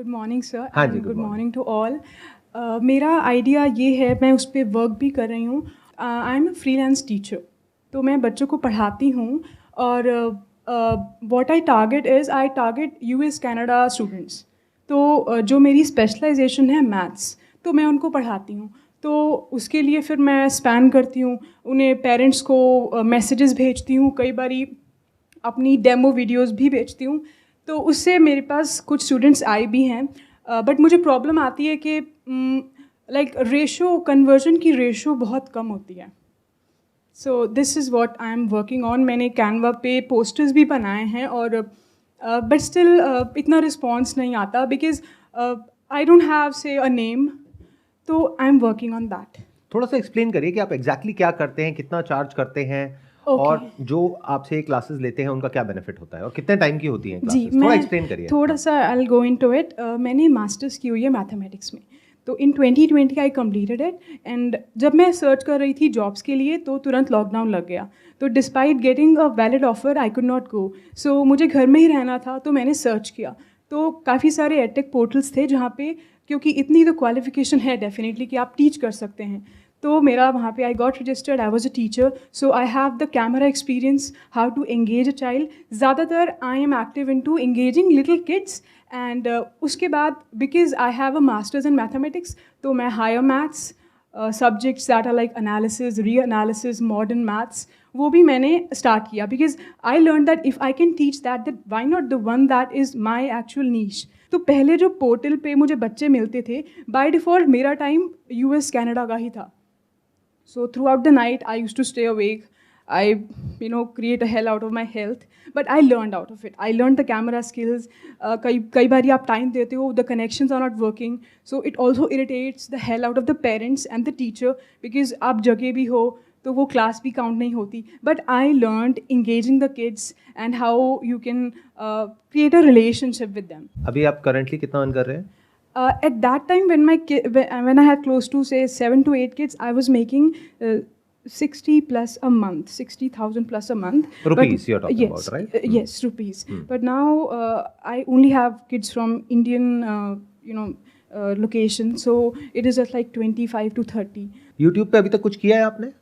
Good morning sir हाँ जी, and good good morning. Morning to all. मेरा idea ये है, मैं उस पर वर्क भी कर रही हूँ। I am a freelance teacher, तो मैं बच्चों को पढ़ाती हूँ और what I target US Canada students. तो जो मेरी स्पेशलाइजेशन है मैथ्स, तो मैं उनको पढ़ाती हूँ। तो उसके लिए फिर मैं स्पैन करती हूँ, उन्हें पेरेंट्स को मैसेजेस भेजती हूँ, कई बारी अपनी डेमो वीडियोस भी भेजती हूँ। तो उससे मेरे पास कुछ स्टूडेंट्स आए भी हैं, बट मुझे प्रॉब्लम आती है कि लाइक रेशो, कन्वर्जन की रेशो बहुत कम होती है। So this is what I am working on. मैंने कैनवा पे पोस्टर्स भी बनाए हैं और बट स्टिल इतना रिस्पॉन्स नहीं आता बिकॉज आई डोंट हैव से अ नेम। तो I am working on that. थोड़ा सा एक्सप्लेन करिए कि आप एग्जैक्टली क्या करते हैं, कितना चार्ज करते हैं, ओके। और जो आपसे क्लासेस लेते हैं उनका क्या बेनिफिट होता है, और कितने टाइम की होती हैं जी, क्लासेस, थोड़ा मैं एक्सप्लेन करिए। थोड़ा हाँ। सा आई गो इन टू इट। मैंने मास्टर्स की हुई है मैथमेटिक्स में। तो इन 2020 आई कम्प्लीटेड इट एंड जब मैं सर्च कर रही थी जॉब्स के लिए तो तुरंत लॉकडाउन लग गया। तो despite getting a valid offer I could not go. So मुझे घर में ही रहना था, तो मैंने सर्च किया। तो काफ़ी सारे एडटेक पोर्टल्स थे जहाँ पे, क्योंकि इतनी तो क्वालिफिकेशन है डेफिनेटली कि आप टीच कर सकते हैं। तो मेरा वहाँ पे I got registered, I was a teacher, so I have the camera experience, how to engage a child. ज़्यादातर I am active in to engaging little kids and उसके बाद because I have a masters in mathematics, तो मैं higher maths subjects that are like analysis, real analysis, modern maths, वो भी मैंने start किया because I learn that if I can teach that why not the one that is my actual niche. तो पहले जो portal पे मुझे बच्चे मिलते थे, बाय डिफ़ॉल्ट मेरा टाइम यूएस कनाडा का ही था। So throughout the night, I used to stay awake. I, create a hell out of my health. But I learned out of it. I learned the camera skills. कई बारी आप time देते हो, the connections are not working. So it also irritates the hell out of the parents and the teacher because आप जगह भी हो तो वो class भी count नहीं होती. But I learned engaging the kids and how you can create a relationship with them. अभी आप करंटली कितना अर्न कर रहे हैं? At that time, when I had close to say 7 to 8 kids, I was making 60 plus a month, 60,000 plus a month. Rupees you're talking Yes, about, right? yes, rupees. But now I only have kids from Indian, location, so it is at like 25 to 30. YouTube पे अभी तक कुछ किया है आपने?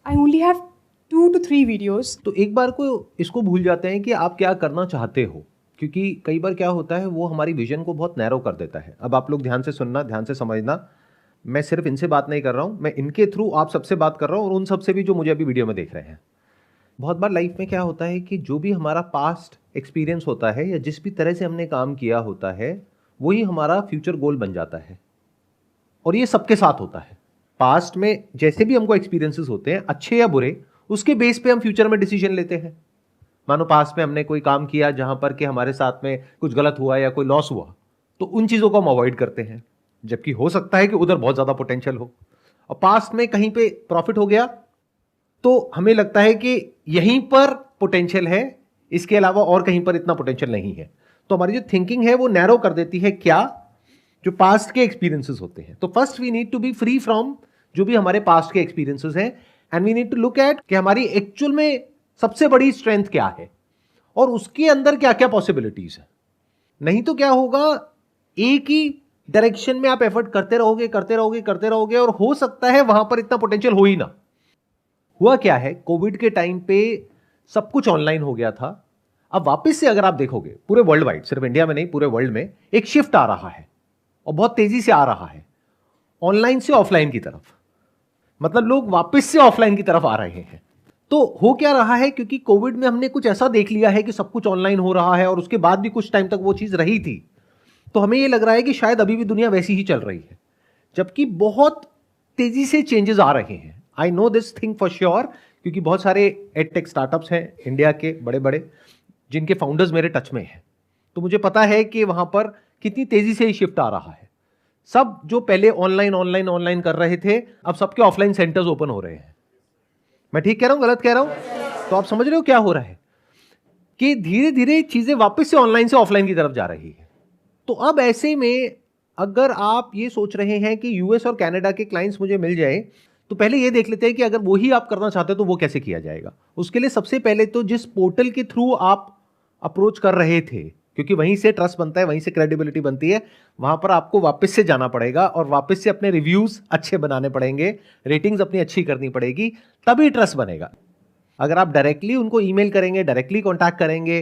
I only have 2 to 3 videos. तो एक बार को इसको भूल जाते हैं कि आप क्या करना चाहते हो, क्योंकि कई बार क्या होता है वो हमारी विजन को बहुत नैरो कर देता है। अब आप लोग ध्यान से सुनना, ध्यान से समझना, मैं सिर्फ इनसे बात नहीं कर रहा हूँ, मैं इनके थ्रू आप सबसे बात कर रहा हूँ और उन सबसे भी जो मुझे अभी वीडियो में देख रहे हैं। बहुत बार लाइफ में क्या होता है कि जो भी हमारा पास्ट एक्सपीरियंस होता है या जिस भी तरह से हमने काम किया होता है वही हमारा फ्यूचर गोल बन जाता है। और ये सबके साथ होता है। पास्ट में जैसे भी हमको एक्सपीरियंसेस होते हैं, अच्छे या बुरे, उसके बेस पे हम फ्यूचर में डिसीजन लेते हैं। मानो पास्ट में हमने कोई काम किया जहां पर कि हमारे साथ में कुछ गलत हुआ या कोई लॉस हुआ, तो उन चीजों को हम अवॉइड करते हैं, जबकि हो सकता है कि उधर बहुत ज्यादा पोटेंशियल हो। और पास्ट में कहीं पे प्रॉफिट हो गया तो हमें लगता है कि यहीं पर पोटेंशियल है, इसके अलावा और कहीं पर इतना पोटेंशियल नहीं है। तो हमारी जो थिंकिंग है वो नैरो कर देती है क्या, जो पास्ट के एक्सपीरियंसेस होते हैं। तो first we need to be free from जो भी हमारे पास्ट के एक्सपीरियंसेस हैं, and we need to look at कि हमारी एक्चुअल में सबसे बड़ी स्ट्रेंथ क्या है और उसके अंदर क्या क्या पॉसिबिलिटीज है। नहीं तो क्या होगा, एक ही डायरेक्शन में आप एफर्ट करते रहोगे करते रहोगे करते रहोगे और हो सकता है वहां पर इतना पोटेंशियल हो ही ना। हुआ क्या है, कोविड के टाइम पे सब कुछ ऑनलाइन हो गया था। अब वापस से अगर आप देखोगे पूरे वर्ल्ड वाइड, सिर्फ इंडिया में नहीं पूरे वर्ल्ड में, एक शिफ्ट आ रहा है और बहुत तेजी से आ रहा है ऑनलाइन से ऑफलाइन की तरफ। मतलब लोग वापस से ऑफलाइन की तरफ आ रहे हैं। तो हो क्या रहा है, क्योंकि कोविड में हमने कुछ ऐसा देख लिया है कि सब कुछ ऑनलाइन हो रहा है और उसके बाद भी कुछ टाइम तक वो चीज रही थी, तो हमें ये लग रहा है कि शायद अभी भी दुनिया वैसी ही चल रही है, जबकि बहुत तेजी से चेंजेस आ रहे हैं। I know this thing for sure, क्योंकि बहुत सारे एडटेक स्टार्टअप्स हैं इंडिया के बड़े बड़े जिनके फाउंडर्स मेरे टच में हैं। तो मुझे पता है कि वहां पर कितनी तेजी से शिफ्ट आ रहा है। सब जो पहले ऑनलाइन ऑनलाइन ऑनलाइन कर रहे थे, अब सबके ऑफलाइन सेंटर्स ओपन हो रहे हैं। मैं ठीक कह रहा हूं, गलत कह रहा हूं? तो आप समझ रहे हो क्या हो रहा है कि धीरे धीरे चीजें वापस से ऑनलाइन से ऑफलाइन की तरफ जा रही है। तो अब ऐसे में अगर आप ये सोच रहे हैं कि यूएस और कनाडा के क्लाइंट्स मुझे मिल जाए, तो पहले ये देख लेते हैं कि अगर वही आप करना चाहते हो तो वो कैसे किया जाएगा। उसके लिए सबसे पहले तो जिस पोर्टल के थ्रू आप अप्रोच कर रहे थे क्योंकि वहीं से ट्रस्ट बनता है, वहीं से क्रेडिबिलिटी बनती है। वहां पर आपको वापस से जाना पड़ेगा और वापस से अपने रिव्यूज अच्छे बनाने पड़ेंगे, रेटिंग्स अपनी अच्छी करनी पड़ेगी, तभी ट्रस्ट बनेगा। अगर आप डायरेक्टली उनको ईमेल करेंगे, डायरेक्टली कॉन्टैक्ट करेंगे,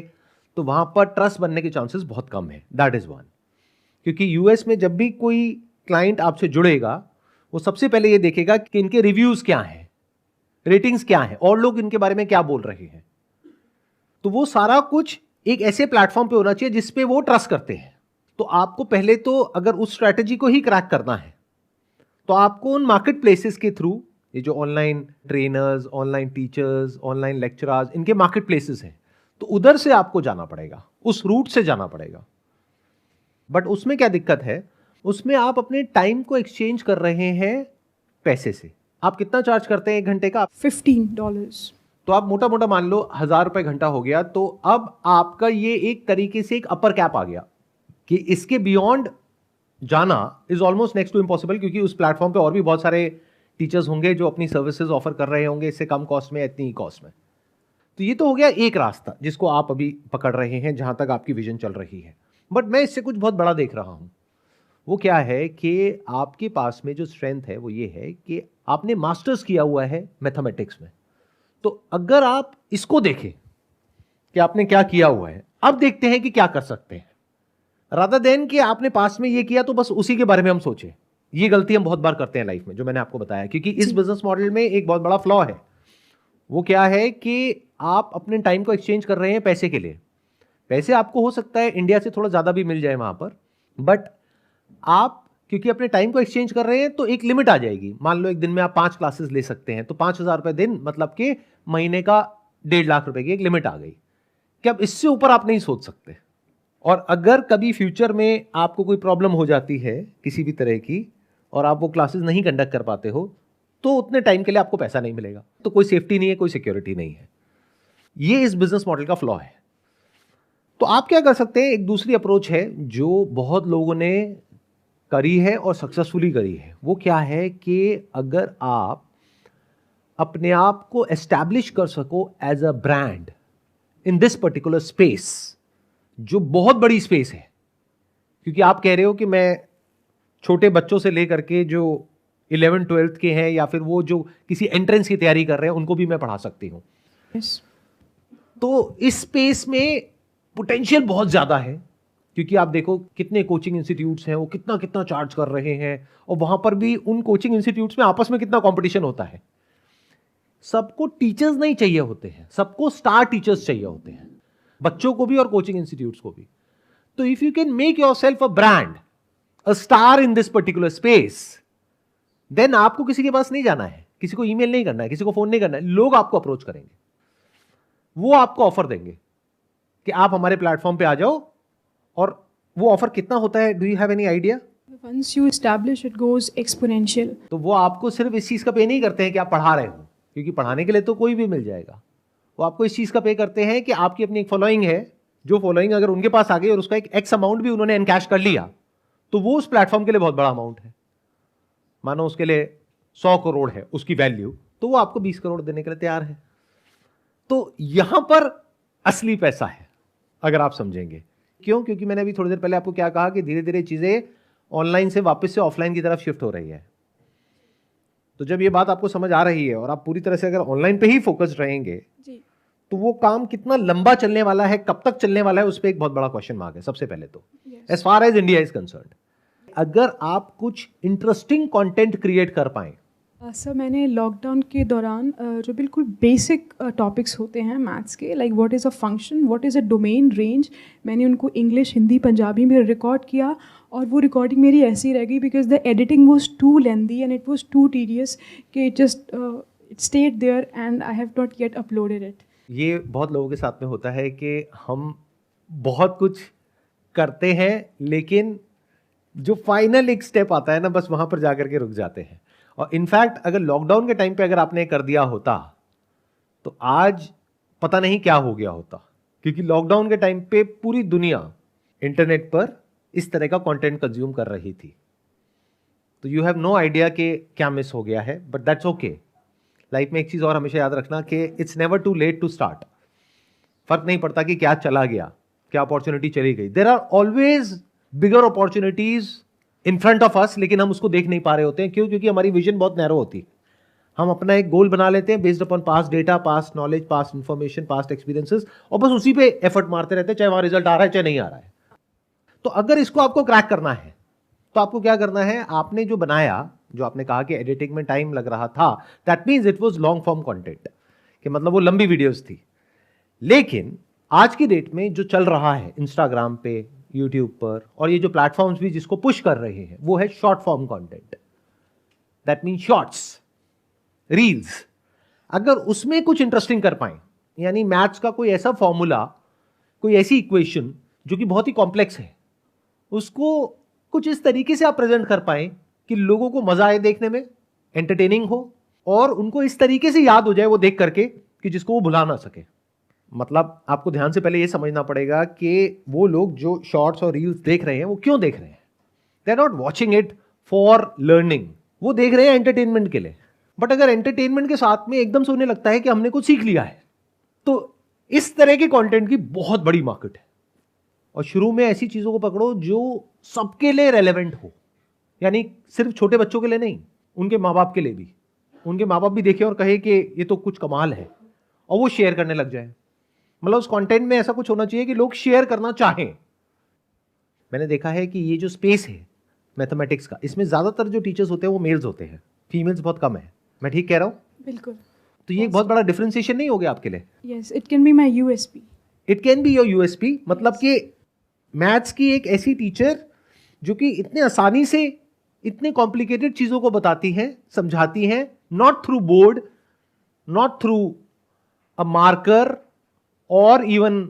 तो वहां पर ट्रस्ट बनने के चांसेस बहुत कम है। That is one. क्योंकि यूएस में जब भी कोई क्लाइंट आपसे जुड़ेगा, वो सबसे पहले ये देखेगा कि इनके रिव्यूज क्या हैं, रेटिंग्स क्या हैं, और लोग इनके बारे में क्या बोल रहे हैं। तो वो सारा कुछ एक ऐसे प्लेटफॉर्म पे होना चाहिए जिसपे वो ट्रस्ट करते हैं। तो आपको पहले तो अगर उस स्ट्रैटेजी को ही क्रैक करना है, तो आपको उन मार्केट प्लेसेस के थ्रू, ये जो online trainers, online teachers, online lecturers, इनके मार्केट प्लेसेस हैं, तो उधर से आपको जाना पड़ेगा, उस रूट से जाना पड़ेगा। बट उसमें क्या दिक्कत है, उसमें आप अपने टाइम को एक्सचेंज कर रहे हैं पैसे से। आप कितना चार्ज करते हैं 1 घंटे का? $15। तो आप मोटा मोटा मान लो 1000 रुपए घंटा हो गया। तो अब आपका ये एक तरीके से एक अपर कैप आ गया कि इसके बियॉन्ड जाना is almost next to impossible, क्योंकि उस प्लेटफॉर्म पे और भी बहुत सारे टीचर्स होंगे जो अपनी सर्विसेज ऑफर कर रहे होंगे इससे कम कॉस्ट में, इतनी ही कॉस्ट में। तो ये तो हो गया एक रास्ता जिसको आप अभी पकड़ रहे हैं, जहां तक आपकी विजन चल रही है। बट मैं इससे कुछ बहुत बड़ा देख रहा हूं। वो क्या है कि आपके पास में जो स्ट्रेंथ है वो ये है कि आपने मास्टर्स किया हुआ है मैथमेटिक्स में। तो अगर आप इसको देखें कि आपने क्या किया हुआ है, अब देखते हैं कि क्या कर सकते हैं, रादर देन कि आपने पास में ये किया तो बस उसी के बारे में हम सोचें। ये गलती हम बहुत बार करते हैं लाइफ में, जो मैंने आपको बताया। क्योंकि इस बिजनेस मॉडल में एक बहुत बड़ा फ्लॉ है। वो क्या है कि आप अपने टाइम को एक्सचेंज कर रहे हैं पैसे के लिए। पैसे आपको हो सकता है इंडिया से थोड़ा ज्यादा भी मिल जाए वहां पर, बट आप क्योंकि अपने टाइम को एक्सचेंज कर रहे हैं तो एक लिमिट आ जाएगी। मान लो एक दिन में आप 5 क्लासेस ले सकते हैं, तो 5000 रुपए दिन, मतलब कि महीने का 1.5 लाख रुपए की एक लिमिट आ गई कि अब इससे ऊपर आप नहीं सोच सकते। और अगर कभी फ्यूचर में आपको कोई प्रॉब्लम हो जाती है किसी भी तरह की और आप वो क्लासेस नहीं कंडक्ट कर पाते हो, तो उतने टाइम के लिए आपको पैसा नहीं मिलेगा। तो कोई सेफ्टी नहीं है, कोई सिक्योरिटी नहीं है। ये इस बिजनेस मॉडल का फ्लॉ है। तो आप क्या कर सकते हैं, एक दूसरी अप्रोच है जो बहुत लोगों ने करी है और सक्सेसफुली करी है। वो क्या है कि अगर आप अपने आप को एस्टैब्लिश कर सको as a brand in this particular space, जो बहुत बड़ी स्पेस है। क्योंकि आप कह रहे हो कि मैं छोटे बच्चों से लेकर के जो 11th 12th के हैं या फिर वो जो किसी एंट्रेंस की तैयारी कर रहे हैं उनको भी मैं पढ़ा सकती हूं। Yes. तो इस स्पेस में पोटेंशियल बहुत ज्यादा है। क्योंकि आप देखो कितने कोचिंग इंस्टीट्यूट्स हैं, वो कितना कितना चार्ज कर रहे हैं, और वहां पर भी उन कोचिंग इंस्टीट्यूट्स में आपस में कितना कंपटीशन होता है। सबको टीचर्स नहीं चाहिए होते हैं, सबको स्टार टीचर्स चाहिए होते हैं, बच्चों को भी और कोचिंग इंस्टीट्यूट्स को भी। तो if you can make yourself a brand, a star in this particular space, then आपको किसी के पास नहीं जाना है, किसी को ईमेल नहीं करना है, किसी को फोन नहीं करना है। लोग आपको अप्रोच करेंगे, वो आपको ऑफर देंगे कि आप हमारे प्लेटफॉर्म पे आ जाओ। और वो ऑफर कितना होता है, do you have any idea? Once you establish, it goes exponential. तो वो आपको सिर्फ इस चीज का पे नहीं करते हैं कि आप पढ़ा रहे हो, क्योंकि पढ़ाने के लिए तो कोई भी मिल जाएगा। वो आपको इस चीज का पे करते हैं कि आपकी अपनी एक फॉलोइंग है, जो फॉलोइंग अगर उनके पास आ गई और उसका एक एक्स अमाउंट भी उन्होंने एनकैश कर लिया, तो वो उस प्लेटफॉर्म के लिए बहुत बड़ा अमाउंट है। मानो उसके लिए 100 करोड़ है उसकी वैल्यू, तो वो आपको 20 करोड़ देने के लिए तैयार है। तो यहां पर असली पैसा है, अगर आप समझेंगे। क्यों? क्योंकि मैंने अभी थोड़ी देर पहले आपको क्या कहा कि धीरे धीरे चीजें ऑनलाइन से वापस से ऑफलाइन की तरफ शिफ्ट हो रही है। तो जब ये बात आपको समझ आ रही है और आप पूरी तरह से अगर ऑनलाइन पे ही फोकस्ड रहेंगे जी. तो वो काम कितना लंबा चलने वाला है, कब तक चलने वाला है, उस पर एक बहुत बड़ा क्वेश्चन मार्क है सबसे पहले तो, as far as India is concerned. अगर आप कुछ इंटरेस्टिंग कंटेंट क्रिएट कर पाए। सर मैंने लॉकडाउन के दौरान जो बिल्कुल बेसिक टॉपिक्स होते हैं मैथ्स के, like what is a function, what is a domain range, मैंने उनको इंग्लिश, हिंदी, पंजाबी में रिकॉर्ड किया। और वो रिकॉर्डिंग मेरी ऐसी रह गई because the editing was too lengthy and it was too tedious कि it stayed there and I have not yet uploaded it. ये बहुत लोगों के साथ में होता है कि हम बहुत कुछ करते हैं, लेकिन जो फाइनल एक स्टेप आता है ना, बस वहां पर जाकर के रुक जाते हैं। और इनफैक्ट अगर लॉकडाउन के टाइम पे अगर आपने कर दिया होता तो आज पता नहीं क्या हो गया होता। क्योंकि लॉकडाउन के टाइम पे पूरी दुनिया इंटरनेट पर इस तरह का कंटेंट कंज्यूम कर रही थी। तो यू हैव नो आइडिया कि क्या मिस हो गया है, बट दैट्स ओके। लाइफ में एक चीज और हमेशा याद रखना कि it's never too late to start. फर्क नहीं पड़ता कि क्या चला गया, क्या अपॉर्चुनिटी चली गई। There are always bigger opportunities in front of us, लेकिन हम उसको देख नहीं पा रहे होते हैं। क्यों? क्योंकि हमारी विजन बहुत नैरो होती है। हम अपना एक गोल बना लेते हैं based upon past data, past knowledge, past information, past experiences, और बस उसी पे एफर्ट मारते रहते हैं, चाहे वहां रिजल्ट आ रहा है चाहे नहीं आ रहा है। तो अगर इसको आपको क्रैक करना है तो आपको क्या करना है, आपने जो बनाया, जो आपने कहा कि एडिटिंग में टाइम लग रहा था, that means it was long form content, कि मतलब वो लंबी वीडियोस थी। लेकिन आज की डेट में जो चल रहा है इंस्टाग्राम पे, यूट्यूब पर, और ये जो प्लेटफॉर्म्स भी जिसको पुश कर रहे हैं, वो है short form content. That means shorts, reels. अगर उसमें कुछ इंटरेस्टिंग कर पाए, यानी मैथ्स का कोई ऐसा फॉर्मूला, कोई ऐसी इक्वेशन जो कि बहुत ही कॉम्प्लेक्स है, उसको कुछ इस तरीके से आप प्रेजेंट कर पाए कि लोगों को मजा आए देखने में, एंटरटेनिंग हो, और उनको इस तरीके से याद हो जाए वो देख करके कि जिसको वो भुला ना सके। मतलब आपको ध्यान से पहले ये समझना पड़ेगा कि वो लोग जो शॉर्ट्स और रील्स देख रहे हैं वो क्यों देख रहे हैं। They are not watching it for learning, वो देख रहे हैं एंटरटेनमेंट के लिए। बट अगर एंटरटेनमेंट के साथ में एकदम से उन्हें लगता है कि हमने कुछ सीख लिया है, तो इस तरह के कंटेंट की बहुत बड़ी मार्केट है। और शुरू में ऐसी चीजों को पकड़ो जो सबके लिए रेलेवेंट हो, यानी सिर्फ छोटे बच्चों के लिए नहीं, उनके माँ बाप के लिए भी। उनके माँ बाप भी देखें और कहे कि ये तो कुछ कमाल है, और वो शेयर करने लग जाए। मतलब उस कंटेंट में ऐसा कुछ होना चाहिए कि लोग शेयर करना चाहें। मैंने देखा है कि ये जो स्पेस है मैथमेटिक्स का, इसमें ज्यादातर जो टीचर्स होते हैं वो मेल्स होते हैं, फीमेल्स बहुत कम है। मैं ठीक कह रहा हूं? बिल्कुल। तो ये एक बहुत बड़ा डिफरेंशिएशन नहीं हो गया आपके लिए? Yes, it can be my USP. It can be your USP. मतलब कि मैथ्स की एक ऐसी टीचर जो कि इतने आसानी से इतने कॉम्प्लिकेटेड चीजों को बताती हैं, समझाती हैं, not through board, not through a marker और even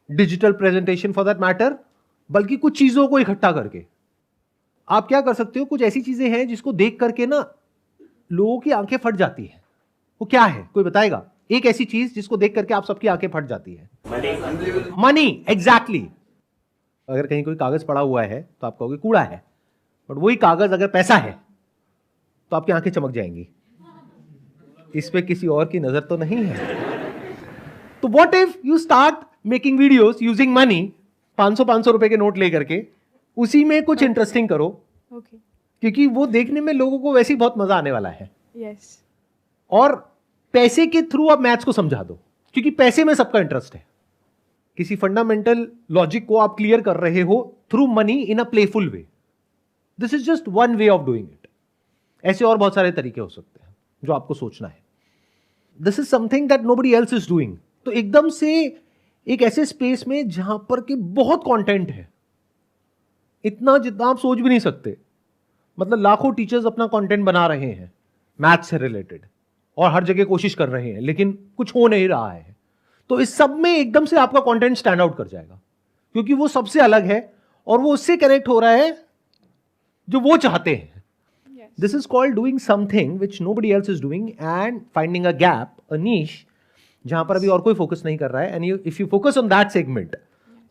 digital presentation for that matter, बल्कि कुछ चीजों को इकट्ठा करके। आप क्या कर सकते हो, कुछ ऐसी चीजें हैं जिसको देख करके ना लोगों की आंखें फट जाती हैं। वो क्या है, कोई बताएगा? एक ऐसी चीज जिसको देख करके आप सबकी आंखें फट जाती है। Money, exactly. अगर कहीं कोई कागज पड़ा हुआ है तो आप कहोगे कूड़ा है, बट वही कागज अगर पैसा है तो आपकी आंखें चमक जाएंगी। इस पे किसी और की नजर तो नहीं है। तो what if you start making videos using money, 500 रुपए के नोट लेकर के उसी में कुछ इंटरेस्टिंग करो। ओके। क्योंकि वो देखने में लोगों को वैसे ही बहुत मजा आने वाला है। यस। और पैसे के थ्रू आप मैथ्स को समझा दो, क्योंकि पैसे में सबका इंटरेस्ट है। किसी फंडामेंटल लॉजिक को आप क्लियर कर रहे हो through money in a playful way. This is just one way of doing it. ऐसे और बहुत सारे तरीके हो सकते हैं जो आपको सोचना है। This is something that nobody else is doing. तो एकदम से एक ऐसे स्पेस में जहां पर कि बहुत कंटेंट है, इतना जितना आप सोच भी नहीं सकते। मतलब लाखों टीचर्स अपना कंटेंट बना रहे हैं मैथ्स से रिलेटेड, और हर जगह कोशिश कर रहे हैं, लेकिन कुछ हो नहीं रहा है। तो इस सब में एकदम से आपका कंटेंट स्टैंड आउट कर जाएगा, क्योंकि वो सबसे अलग है और वो उससे कनेक्ट हो रहा है जो वो चाहते हैं। This is called doing something which nobody else is doing and finding a gap, a niche, जहां पर अभी और कोई फोकस नहीं कर रहा है। And if you focus on that segment,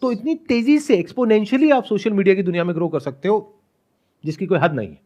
तो इतनी तेजी से एक्सपोनेंशियली आप सोशल मीडिया की दुनिया में ग्रो कर सकते हो जिसकी कोई हद नहीं है।